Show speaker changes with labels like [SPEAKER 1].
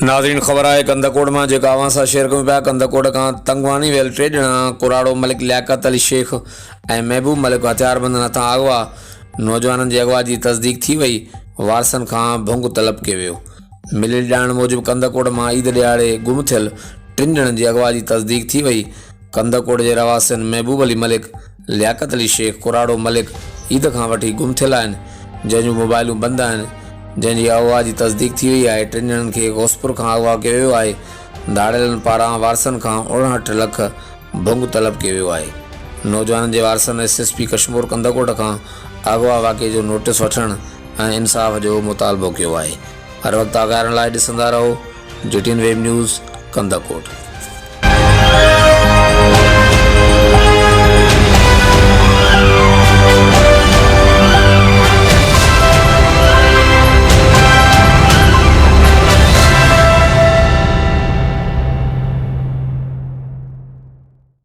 [SPEAKER 1] नाज़रीन ख़बर आहे कंदकोट में जो अवां शेयर कयूं पिया। कंदकोट का तंगवानी वियल 3 ॼणा कुराड़ो मलिक लियाकत अली शेख ऐं महबूब मलिक हथियारबंद हथां अगवा नौजवाननि जे अगवा की तस्दीक थी वई। वारसनि खां भुंग तलब कयो वियो। मिलियल ॼाण मूजिब कंदकोट में ईद ॾियारे गुम थियल 3 ॼणनि जी अगवा की तस्दीक थी वई। कंदकोट के रवासियुनि महबूब अली मलिक, लियाकत अली शेख, कुराड़ो मलिक ईद खां वठी गुम थियल आहिनि, जंहिंजूं मोबाइलूं बंदि आहिनि, जंहिंजी अगवा की तस्दीक थी वई आहे। 3 ॼणनि खे घोसपुर खां अगवा कयो वियो आहे। धाड़ियलनि पारां वारसनि खां 59 लख भुंग तलब कयो वियो आहे। नौजवाननि जे वारसनि SSP कश्मीर कंदकोट खां अगवा वाक़े जो नोटिस वठण ऐं इंसाफ़ जो मुतालबो कयो आहे। हर वक़्तु आगाहण लाइ ॾिसंदा रहो GTN वेब न्यूज़ कंदकोट।